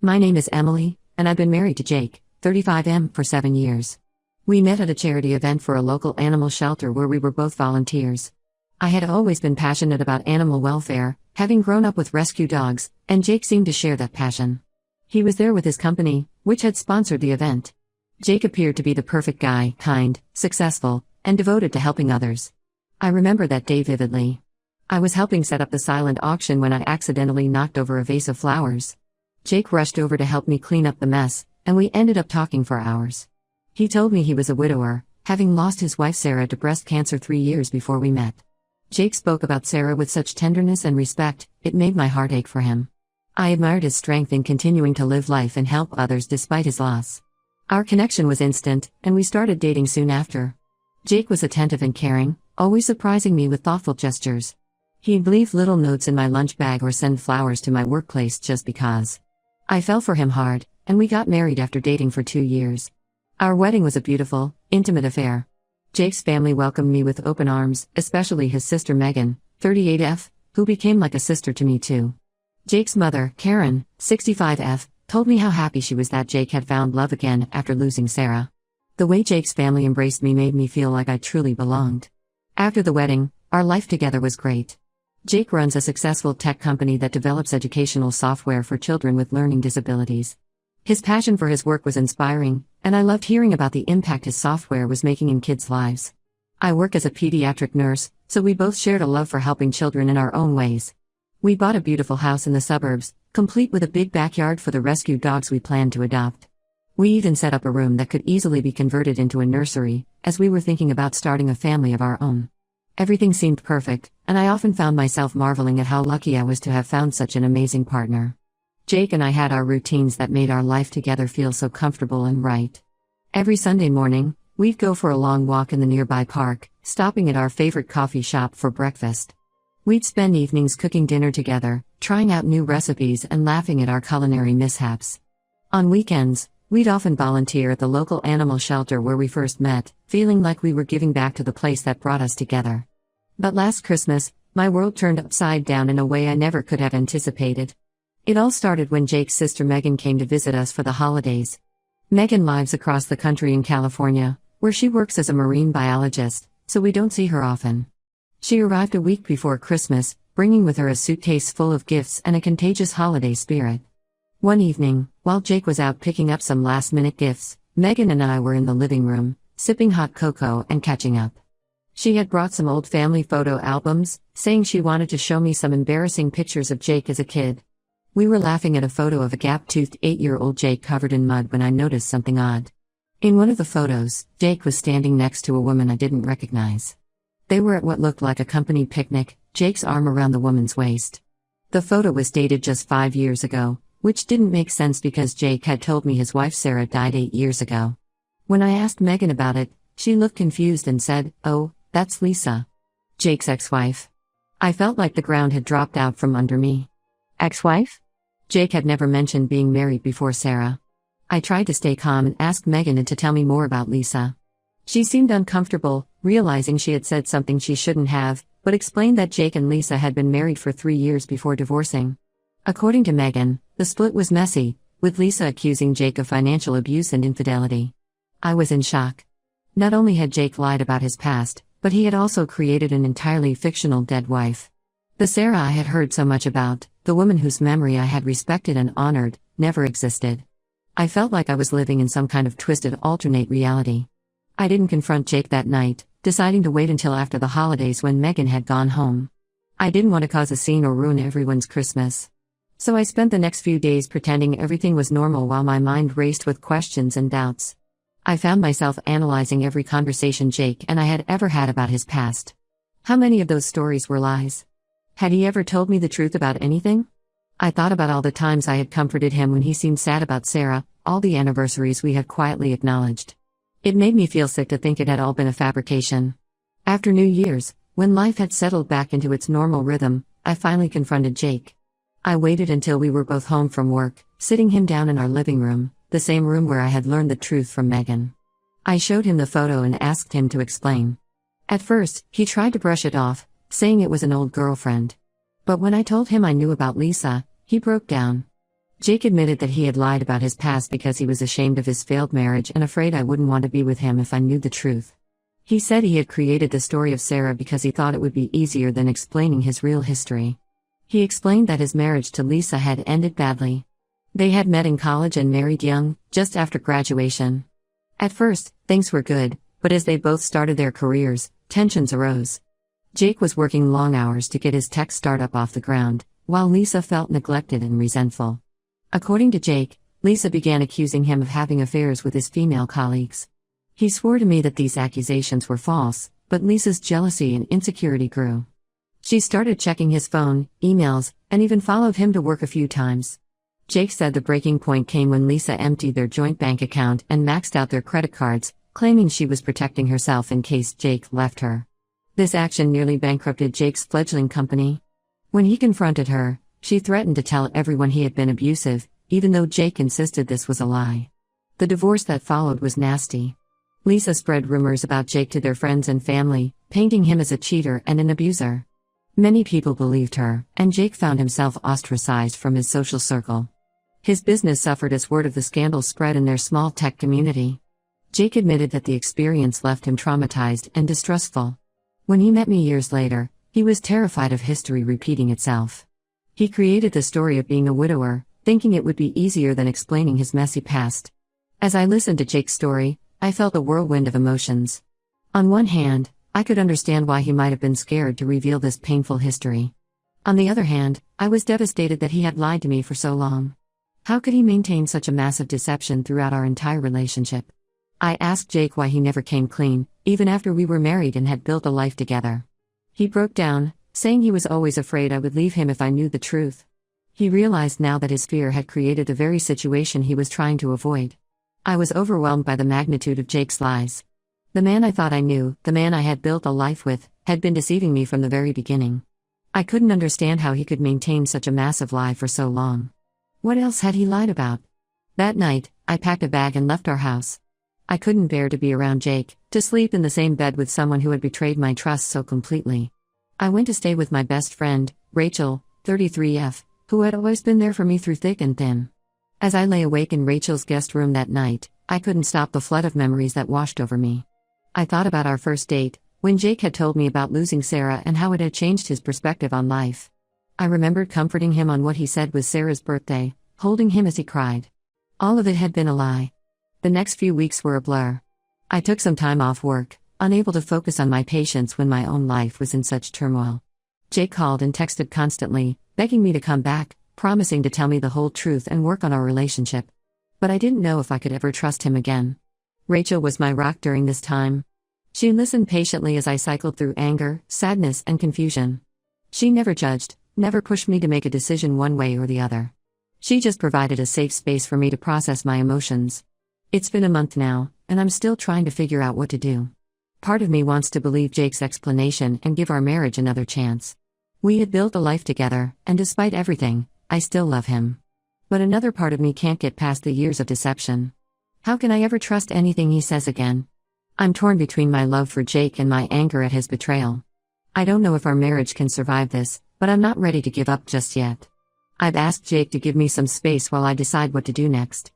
My name is Emily, and I've been married to Jake, 35M, for 7 years. We met at a charity event for a local animal shelter where we were both volunteers. I had always been passionate about animal welfare, having grown up with rescue dogs, and Jake seemed to share that passion. He was there with his company, which had sponsored the event. Jake appeared to be the perfect guy, kind, successful, and devoted to helping others. I remember that day vividly. I was helping set up the silent auction when I accidentally knocked over a vase of flowers. Jake rushed over to help me clean up the mess, and we ended up talking for hours. He told me he was a widower, having lost his wife Sarah to breast cancer 3 years before we met. Jake spoke about Sarah with such tenderness and respect, it made my heart ache for him. I admired his strength in continuing to live life and help others despite his loss. Our connection was instant, and we started dating soon after. Jake was attentive and caring, always surprising me with thoughtful gestures. He'd leave little notes in my lunch bag or send flowers to my workplace just because. I fell for him hard, and we got married after dating for 2 years. Our wedding was a beautiful, intimate affair. Jake's family welcomed me with open arms, especially his sister Megan, 38F, who became like a sister to me too. Jake's mother, Karen, 65F, told me how happy she was that Jake had found love again after losing Sarah. The way Jake's family embraced me made me feel like I truly belonged. After the wedding, our life together was great. Jake runs a successful tech company that develops educational software for children with learning disabilities. His passion for his work was inspiring, and I loved hearing about the impact his software was making in kids' lives. I work as a pediatric nurse, so we both shared a love for helping children in our own ways. We bought a beautiful house in the suburbs, complete with a big backyard for the rescue dogs we planned to adopt. We even set up a room that could easily be converted into a nursery, as we were thinking about starting a family of our own. Everything seemed perfect, and I often found myself marveling at how lucky I was to have found such an amazing partner. Jake and I had our routines that made our life together feel so comfortable and right. Every Sunday morning, we'd go for a long walk in the nearby park, stopping at our favorite coffee shop for breakfast. We'd spend evenings cooking dinner together, trying out new recipes and laughing at our culinary mishaps. On weekends, we'd often volunteer at the local animal shelter where we first met, feeling like we were giving back to the place that brought us together. But last Christmas, my world turned upside down in a way I never could have anticipated. It all started when Jake's sister Megan came to visit us for the holidays. Megan lives across the country in California, where she works as a marine biologist, so we don't see her often. She arrived a week before Christmas, bringing with her a suitcase full of gifts and a contagious holiday spirit. One evening, while Jake was out picking up some last-minute gifts, Megan and I were in the living room, sipping hot cocoa and catching up. She had brought some old family photo albums, saying she wanted to show me some embarrassing pictures of Jake as a kid. We were laughing at a photo of a gap-toothed 8-year-old Jake covered in mud when I noticed something odd. In one of the photos, Jake was standing next to a woman I didn't recognize. They were at what looked like a company picnic, Jake's arm around the woman's waist. The photo was dated just 5 years ago, which didn't make sense because Jake had told me his wife Sarah died 8 years ago. When I asked Megan about it, she looked confused and said, "Oh, that's Lisa, Jake's ex-wife." I felt like the ground had dropped out from under me. Ex-wife? Jake had never mentioned being married before Sarah. I tried to stay calm and asked Megan to tell me more about Lisa. She seemed uncomfortable, realizing she had said something she shouldn't have, but explained that Jake and Lisa had been married for 3 years before divorcing. According to Megan, the split was messy, with Lisa accusing Jake of financial abuse and infidelity. I was in shock. Not only had Jake lied about his past, but he had also created an entirely fictional dead wife. The Sarah I had heard so much about, the woman whose memory I had respected and honored, never existed. I felt like I was living in some kind of twisted alternate reality. I didn't confront Jake that night, deciding to wait until after the holidays when Megan had gone home. I didn't want to cause a scene or ruin everyone's Christmas. So I spent the next few days pretending everything was normal while my mind raced with questions and doubts. I found myself analyzing every conversation Jake and I had ever had about his past. How many of those stories were lies? Had he ever told me the truth about anything? I thought about all the times I had comforted him when he seemed sad about Sarah, all the anniversaries we had quietly acknowledged. It made me feel sick to think it had all been a fabrication. After New Year's, when life had settled back into its normal rhythm, I finally confronted Jake. I waited until we were both home from work, sitting him down in our living room, the same room where I had learned the truth from Megan. I showed him the photo and asked him to explain. At first, he tried to brush it off, saying it was an old girlfriend. But when I told him I knew about Lisa, he broke down. Jake admitted that he had lied about his past because he was ashamed of his failed marriage and afraid I wouldn't want to be with him if I knew the truth. He said he had created the story of Sarah because he thought it would be easier than explaining his real history. He explained that his marriage to Lisa had ended badly. They had met in college and married young, just after graduation. At first, things were good, but as they both started their careers, tensions arose. Jake was working long hours to get his tech startup off the ground, while Lisa felt neglected and resentful. According to Jake, Lisa began accusing him of having affairs with his female colleagues. He swore to me that these accusations were false, but Lisa's jealousy and insecurity grew. She started checking his phone, emails, and even followed him to work a few times. Jake said the breaking point came when Lisa emptied their joint bank account and maxed out their credit cards, claiming she was protecting herself in case Jake left her. This action nearly bankrupted Jake's fledgling company. When he confronted her, she threatened to tell everyone he had been abusive, even though Jake insisted this was a lie. The divorce that followed was nasty. Lisa spread rumors about Jake to their friends and family, painting him as a cheater and an abuser. Many people believed her, and Jake found himself ostracized from his social circle. His business suffered as word of the scandal spread in their small tech community. Jake admitted that the experience left him traumatized and distrustful. When he met me years later, he was terrified of history repeating itself. He created the story of being a widower, thinking it would be easier than explaining his messy past. As I listened to Jake's story, I felt a whirlwind of emotions. On one hand, I could understand why he might have been scared to reveal this painful history. On the other hand, I was devastated that he had lied to me for so long. How could he maintain such a massive deception throughout our entire relationship? I asked Jake why he never came clean, even after we were married and had built a life together. He broke down, saying he was always afraid I would leave him if I knew the truth. He realized now that his fear had created the very situation he was trying to avoid. I was overwhelmed by the magnitude of Jake's lies. The man I thought I knew, the man I had built a life with, had been deceiving me from the very beginning. I couldn't understand how he could maintain such a massive lie for so long. What else had he lied about? That night, I packed a bag and left our house. I couldn't bear to be around Jake, to sleep in the same bed with someone who had betrayed my trust so completely. I went to stay with my best friend, Rachel, 33F, who had always been there for me through thick and thin. As I lay awake in Rachel's guest room that night, I couldn't stop the flood of memories that washed over me. I thought about our first date, when Jake had told me about losing Sarah and how it had changed his perspective on life. I remembered comforting him on what he said was Sarah's birthday, holding him as he cried. All of it had been a lie. The next few weeks were a blur. I took some time off work, unable to focus on my patients when my own life was in such turmoil. Jake called and texted constantly, begging me to come back, promising to tell me the whole truth and work on our relationship. But I didn't know if I could ever trust him again. Rachel was my rock during this time. She listened patiently as I cycled through anger, sadness, and confusion. She never judged, never pushed me to make a decision one way or the other. She just provided a safe space for me to process my emotions. It's been a month now, and I'm still trying to figure out what to do. Part of me wants to believe Jake's explanation and give our marriage another chance. We had built a life together, and despite everything, I still love him. But another part of me can't get past the years of deception. How can I ever trust anything he says again? I'm torn between my love for Jake and my anger at his betrayal. I don't know if our marriage can survive this, but I'm not ready to give up just yet. I've asked Jake to give me some space while I decide what to do next.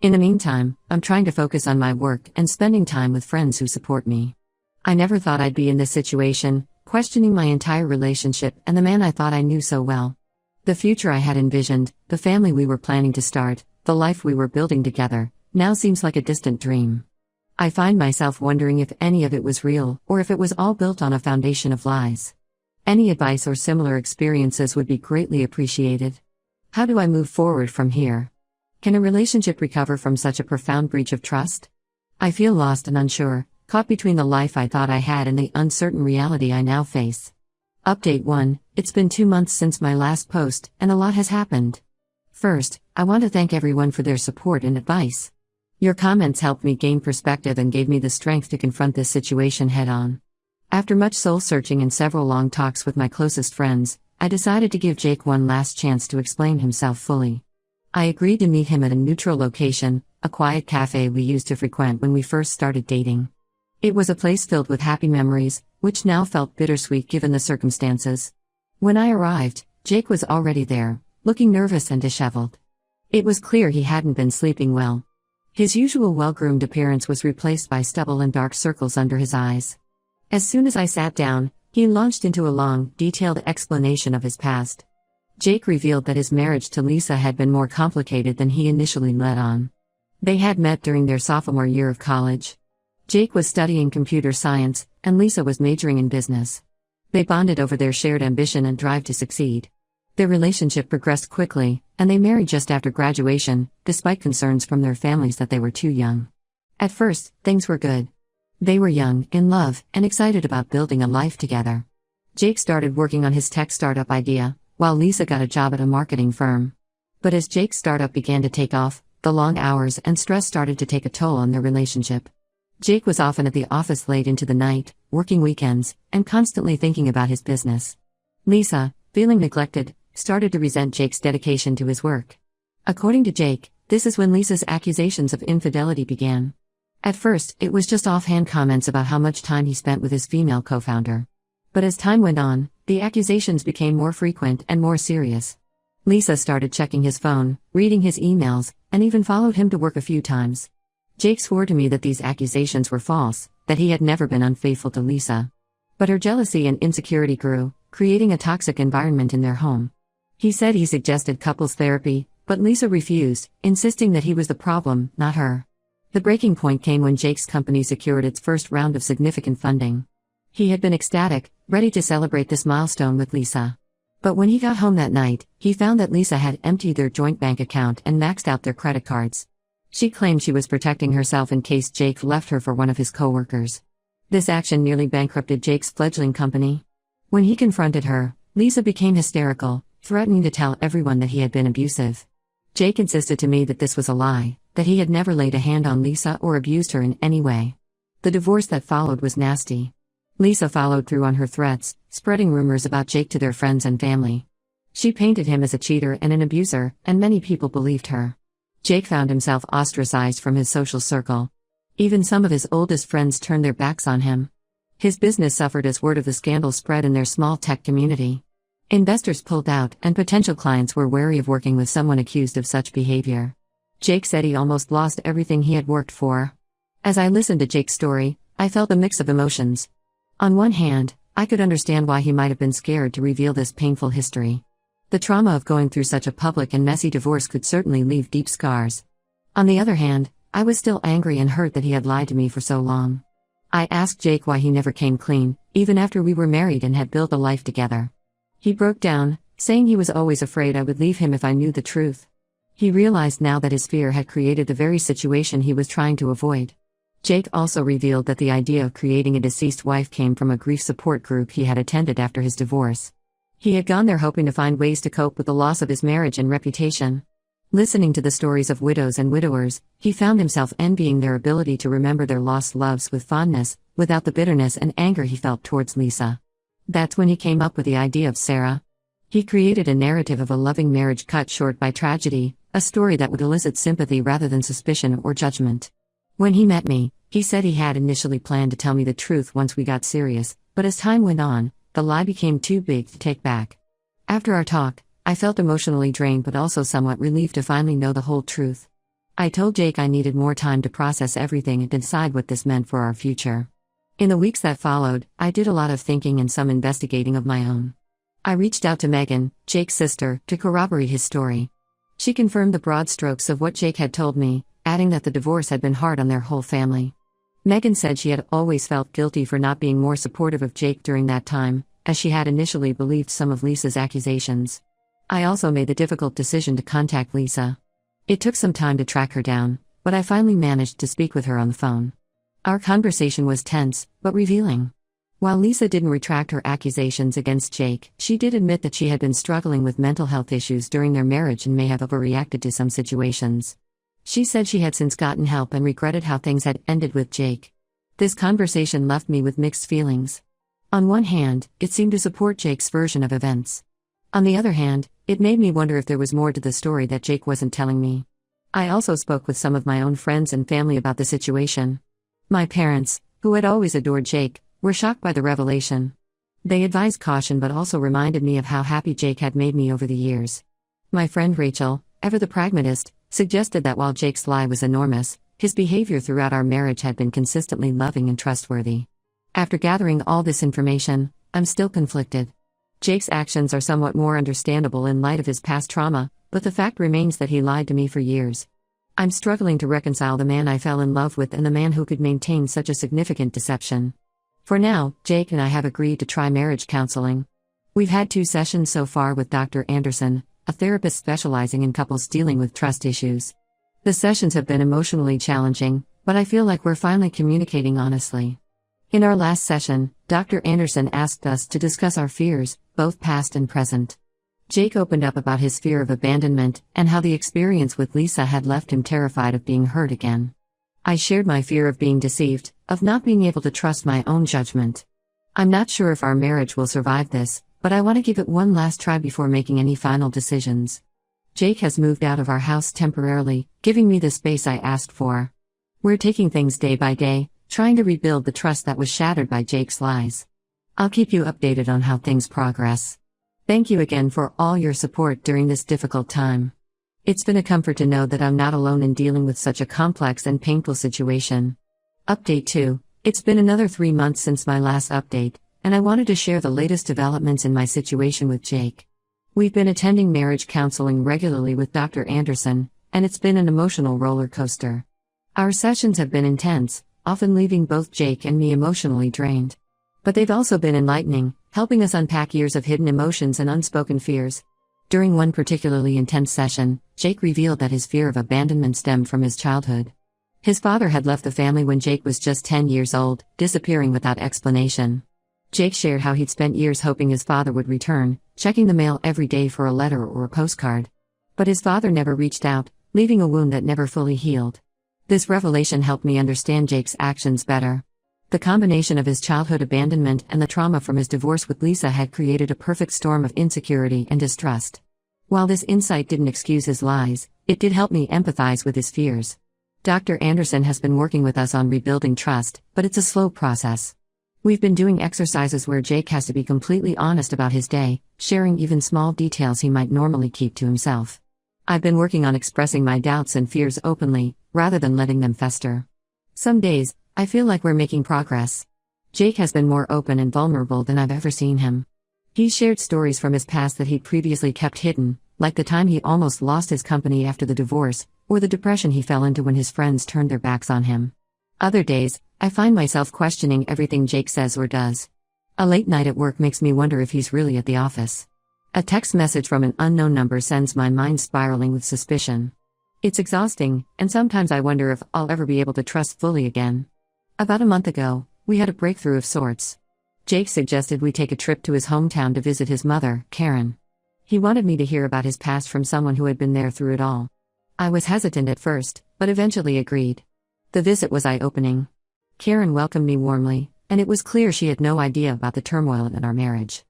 In the meantime, I'm trying to focus on my work and spending time with friends who support me. I never thought I'd be in this situation, questioning my entire relationship and the man I thought I knew so well. The future I had envisioned, the family we were planning to start, the life we were building together, now seems like a distant dream. I find myself wondering if any of it was real, or if it was all built on a foundation of lies. Any advice or similar experiences would be greatly appreciated. How do I move forward from here? Can a relationship recover from such a profound breach of trust? I feel lost and unsure, caught between the life I thought I had and the uncertain reality I now face. Update 1: It's been 2 months since my last post, and a lot has happened. First, I want to thank everyone for their support and advice. Your comments helped me gain perspective and gave me the strength to confront this situation head-on. After much soul-searching and several long talks with my closest friends, I decided to give Jake one last chance to explain himself fully. I agreed to meet him at a neutral location, a quiet cafe we used to frequent when we first started dating. It was a place filled with happy memories, which now felt bittersweet given the circumstances. When I arrived, Jake was already there, looking nervous and disheveled. It was clear he hadn't been sleeping well. His usual well-groomed appearance was replaced by stubble and dark circles under his eyes. As soon as I sat down, he launched into a long, detailed explanation of his past. Jake revealed that his marriage to Lisa had been more complicated than he initially let on. They had met during their sophomore year of college. Jake was studying computer science, and Lisa was majoring in business. They bonded over their shared ambition and drive to succeed. Their relationship progressed quickly, and they married just after graduation, despite concerns from their families that they were too young. At first, things were good. They were young, in love, and excited about building a life together. Jake started working on his tech startup idea, while Lisa got a job at a marketing firm. But as Jake's startup began to take off, the long hours and stress started to take a toll on their relationship. Jake was often at the office late into the night, working weekends, and constantly thinking about his business. Lisa, feeling neglected, started to resent Jake's dedication to his work. According to Jake, this is when Lisa's accusations of infidelity began. At first, it was just offhand comments about how much time he spent with his female co-founder. But as time went on, the accusations became more frequent and more serious. Lisa started checking his phone, reading his emails, and even followed him to work a few times. Jake swore to me that these accusations were false, that he had never been unfaithful to Lisa. But her jealousy and insecurity grew, creating a toxic environment in their home. He said he suggested couples therapy, but Lisa refused, insisting that he was the problem, not her. The breaking point came when Jake's company secured its first round of significant funding. He had been ecstatic, ready to celebrate this milestone with Lisa. But when he got home that night, he found that Lisa had emptied their joint bank account and maxed out their credit cards. She claimed she was protecting herself in case Jake left her for one of his co-workers. This action nearly bankrupted Jake's fledgling company. When he confronted her, Lisa became hysterical, threatening to tell everyone that he had been abusive. Jake insisted to me that this was a lie, that he had never laid a hand on Lisa or abused her in any way. The divorce that followed was nasty. Lisa followed through on her threats, spreading rumors about Jake to their friends and family. She painted him as a cheater and an abuser, and many people believed her. Jake found himself ostracized from his social circle. Even some of his oldest friends turned their backs on him. His business suffered as word of the scandal spread in their small tech community. Investors pulled out, and potential clients were wary of working with someone accused of such behavior. Jake said he almost lost everything he had worked for. As I listened to Jake's story, I felt a mix of emotions. On one hand, I could understand why he might have been scared to reveal this painful history. The trauma of going through such a public and messy divorce could certainly leave deep scars. On the other hand, I was still angry and hurt that he had lied to me for so long. I asked Jake why he never came clean, even after we were married and had built a life together. He broke down, saying he was always afraid I would leave him if I knew the truth. He realized now that his fear had created the very situation he was trying to avoid. Jake also revealed that the idea of creating a deceased wife came from a grief support group he had attended after his divorce. He had gone there hoping to find ways to cope with the loss of his marriage and reputation. Listening to the stories of widows and widowers, he found himself envying their ability to remember their lost loves with fondness, without the bitterness and anger he felt towards Lisa. That's when he came up with the idea of Sarah. He created a narrative of a loving marriage cut short by tragedy, a story that would elicit sympathy rather than suspicion or judgment. When he met me, he said he had initially planned to tell me the truth once we got serious, but as time went on, the lie became too big to take back. After our talk, I felt emotionally drained but also somewhat relieved to finally know the whole truth. I told Jake I needed more time to process everything and decide what this meant for our future. In the weeks that followed, I did a lot of thinking and some investigating of my own. I reached out to Megan, Jake's sister, to corroborate his story. She confirmed the broad strokes of what Jake had told me, adding that the divorce had been hard on their whole family. Megan said she had always felt guilty for not being more supportive of Jake during that time, as she had initially believed some of Lisa's accusations. I also made the difficult decision to contact Lisa. It took some time to track her down, but I finally managed to speak with her on the phone. Our conversation was tense, but revealing. While Lisa didn't retract her accusations against Jake, she did admit that she had been struggling with mental health issues during their marriage and may have overreacted to some situations. She said she had since gotten help and regretted how things had ended with Jake. This conversation left me with mixed feelings. On one hand, it seemed to support Jake's version of events. On the other hand, it made me wonder if there was more to the story that Jake wasn't telling me. I also spoke with some of my own friends and family about the situation. My parents, who had always adored Jake, were shocked by the revelation. They advised caution but also reminded me of how happy Jake had made me over the years. My friend Rachel, ever the pragmatist, suggested that while Jake's lie was enormous, his behavior throughout our marriage had been consistently loving and trustworthy. After gathering all this information, I'm still conflicted. Jake's actions are somewhat more understandable in light of his past trauma, but the fact remains that he lied to me for years. I'm struggling to reconcile the man I fell in love with and the man who could maintain such a significant deception. For now, Jake and I have agreed to try marriage counseling. We've had 2 sessions so far with Dr. Anderson, a therapist specializing in couples dealing with trust issues. The sessions have been emotionally challenging, but I feel like we're finally communicating honestly. In our last session, Dr. Anderson asked us to discuss our fears, both past and present. Jake opened up about his fear of abandonment and how the experience with Lisa had left him terrified of being hurt again. I shared my fear of being deceived, of not being able to trust my own judgment. I'm not sure if our marriage will survive this, but I want to give it one last try before making any final decisions. Jake has moved out of our house temporarily, giving me the space I asked for. We're taking things day by day, trying to rebuild the trust that was shattered by Jake's lies. I'll keep you updated on how things progress. Thank you again for all your support during this difficult time. It's been a comfort to know that I'm not alone in dealing with such a complex and painful situation. Update 2. It's been another 3 months since my last update, and I wanted to share the latest developments in my situation with Jake. We've been attending marriage counseling regularly with Dr. Anderson, and it's been an emotional roller coaster. Our sessions have been intense, often leaving both Jake and me emotionally drained. But they've also been enlightening, helping us unpack years of hidden emotions and unspoken fears. During one particularly intense session, Jake revealed that his fear of abandonment stemmed from his childhood. His father had left the family when Jake was just 10 years old, disappearing without explanation. Jake shared how he'd spent years hoping his father would return, checking the mail every day for a letter or a postcard. But his father never reached out, leaving a wound that never fully healed. This revelation helped me understand Jake's actions better. The combination of his childhood abandonment and the trauma from his divorce with Lisa had created a perfect storm of insecurity and distrust. While this insight didn't excuse his lies, it did help me empathize with his fears. Dr. Anderson has been working with us on rebuilding trust, but it's a slow process. We've been doing exercises where Jake has to be completely honest about his day, sharing even small details he might normally keep to himself. I've been working on expressing my doubts and fears openly, rather than letting them fester. Some days, I feel like we're making progress. Jake has been more open and vulnerable than I've ever seen him. He's shared stories from his past that he'd previously kept hidden, like the time he almost lost his company after the divorce, or the depression he fell into when his friends turned their backs on him. Other days, I find myself questioning everything Jake says or does. A late night at work makes me wonder if he's really at the office. A text message from an unknown number sends my mind spiraling with suspicion. It's exhausting, and sometimes I wonder if I'll ever be able to trust fully again. About a month ago, we had a breakthrough of sorts. Jake suggested we take a trip to his hometown to visit his mother, Karen. He wanted me to hear about his past from someone who had been there through it all. I was hesitant at first, but eventually agreed. The visit was eye-opening. Karen welcomed me warmly, and it was clear she had no idea about the turmoil in our marriage.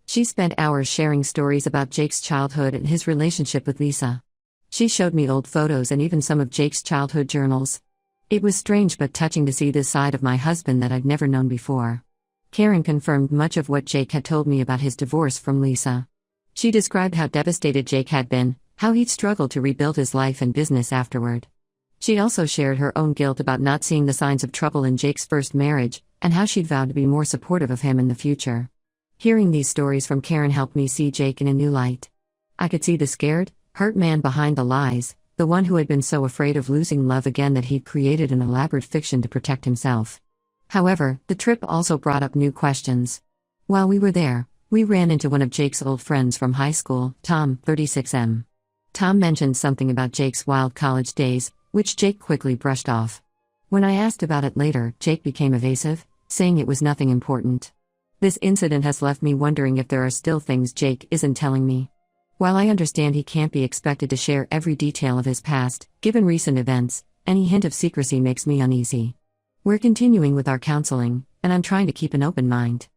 She spent hours sharing stories about Jake's childhood and his relationship with Lisa. She showed me old photos and even some of Jake's childhood journals. It was strange but touching to see this side of my husband that I'd never known before. Karen confirmed much of what Jake had told me about his divorce from Lisa. She described how devastated Jake had been, how he'd struggled to rebuild his life and business afterward. She also shared her own guilt about not seeing the signs of trouble in Jake's first marriage, and how she'd vowed to be more supportive of him in the future. Hearing these stories from Karen helped me see Jake in a new light. I could see the scared, hurt man behind the lies, the one who had been so afraid of losing love again that he'd created an elaborate fiction to protect himself. However, the trip also brought up new questions. While we were there, we ran into one of Jake's old friends from high school, Tom, 36M. Tom mentioned something about Jake's wild college days, which Jake quickly brushed off. When I asked about it later, Jake became evasive, saying it was nothing important. This incident has left me wondering if there are still things Jake isn't telling me. While I understand he can't be expected to share every detail of his past, given recent events, any hint of secrecy makes me uneasy. We're continuing with our counseling, and I'm trying to keep an open mind.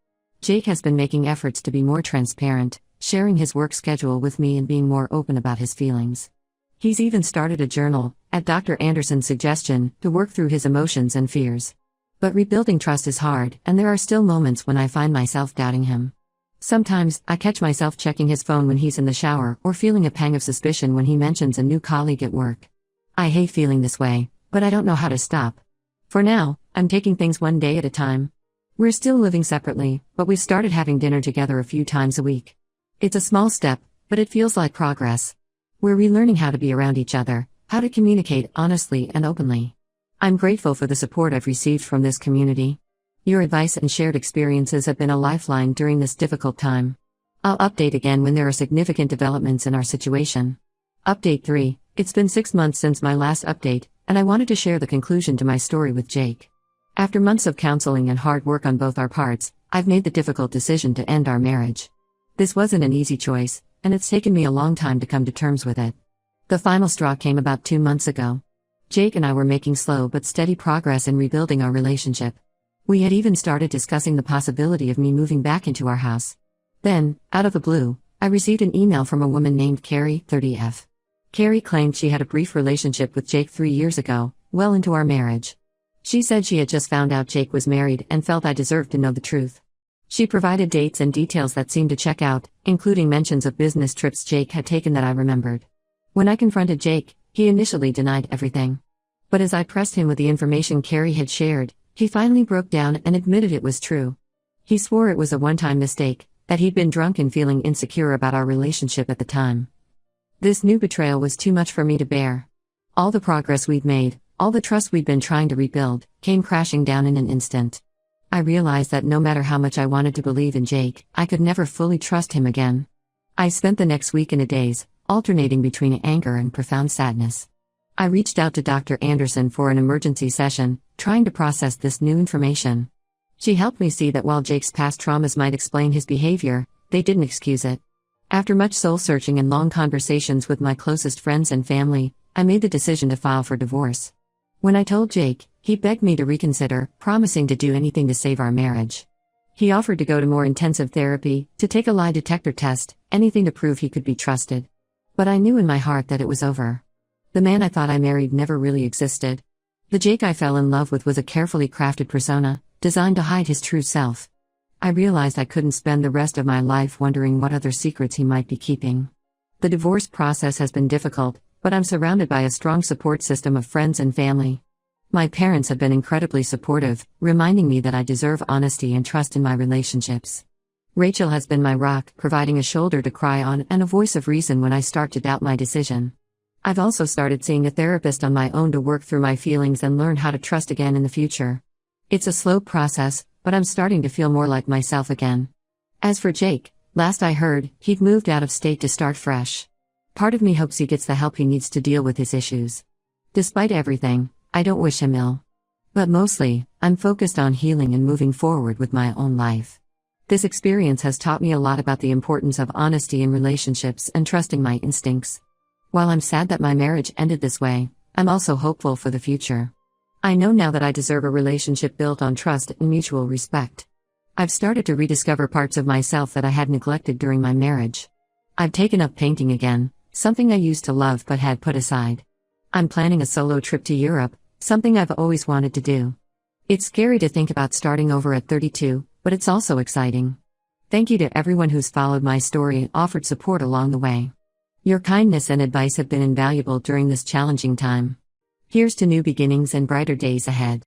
Jake has been making efforts to be more transparent, sharing his work schedule with me and being more open about his feelings. He's even started a journal, at Dr. Anderson's suggestion, to work through his emotions and fears. But rebuilding trust is hard, and there are still moments when I find myself doubting him. Sometimes, I catch myself checking his phone when he's in the shower or feeling a pang of suspicion when he mentions a new colleague at work. I hate feeling this way, but I don't know how to stop. For now, I'm taking things one day at a time. We're still living separately, but we've started having dinner together a few times a week. It's a small step, but it feels like progress. We're relearning how to be around each other, how to communicate honestly and openly. I'm grateful for the support I've received from this community. Your advice and shared experiences have been a lifeline during this difficult time. I'll update again when there are significant developments in our situation. Update 3. It's been 6 months since my last update, and I wanted to share the conclusion to my story with Jake. After months of counseling and hard work on both our parts, I've made the difficult decision to end our marriage. This wasn't an easy choice, and it's taken me a long time to come to terms with it. The final straw came about 2 months ago. Jake and I were making slow but steady progress in rebuilding our relationship. We had even started discussing the possibility of me moving back into our house. Then, out of the blue, I received an email from a woman named Carrie, 30F. Carrie claimed she had a brief relationship with Jake 3 years ago, well into our marriage. She said she had just found out Jake was married and felt I deserved to know the truth. She provided dates and details that seemed to check out, including mentions of business trips Jake had taken that I remembered. When I confronted Jake, he initially denied everything. But as I pressed him with the information Carrie had shared, he finally broke down and admitted it was true. He swore it was a one-time mistake, that he'd been drunk and feeling insecure about our relationship at the time. This new betrayal was too much for me to bear. All the progress we'd made, all the trust we'd been trying to rebuild, came crashing down in an instant. I realized that no matter how much I wanted to believe in Jake, I could never fully trust him again. I spent the next week in a daze, alternating between anger and profound sadness. I reached out to Dr. Anderson for an emergency session, trying to process this new information. She helped me see that while Jake's past traumas might explain his behavior, they didn't excuse it. After much soul-searching and long conversations with my closest friends and family, I made the decision to file for divorce. When I told Jake, he begged me to reconsider, promising to do anything to save our marriage. He offered to go to more intensive therapy, to take a lie detector test, anything to prove he could be trusted. But I knew in my heart that it was over. The man I thought I married never really existed. The Jake I fell in love with was a carefully crafted persona, designed to hide his true self. I realized I couldn't spend the rest of my life wondering what other secrets he might be keeping. The divorce process has been difficult, but I'm surrounded by a strong support system of friends and family. My parents have been incredibly supportive, reminding me that I deserve honesty and trust in my relationships. Rachel has been my rock, providing a shoulder to cry on and a voice of reason when I start to doubt my decision. I've also started seeing a therapist on my own to work through my feelings and learn how to trust again in the future. It's a slow process, but I'm starting to feel more like myself again. As for Jake, last I heard, he'd moved out of state to start fresh. Part of me hopes he gets the help he needs to deal with his issues. Despite everything, I don't wish him ill. But mostly, I'm focused on healing and moving forward with my own life. This experience has taught me a lot about the importance of honesty in relationships and trusting my instincts. While I'm sad that my marriage ended this way, I'm also hopeful for the future. I know now that I deserve a relationship built on trust and mutual respect. I've started to rediscover parts of myself that I had neglected during my marriage. I've taken up painting again, something I used to love but had put aside. I'm planning a solo trip to Europe, something I've always wanted to do. It's scary to think about starting over at 32, but it's also exciting. Thank you to everyone who's followed my story and offered support along the way. Your kindness and advice have been invaluable during this challenging time. Here's to new beginnings and brighter days ahead.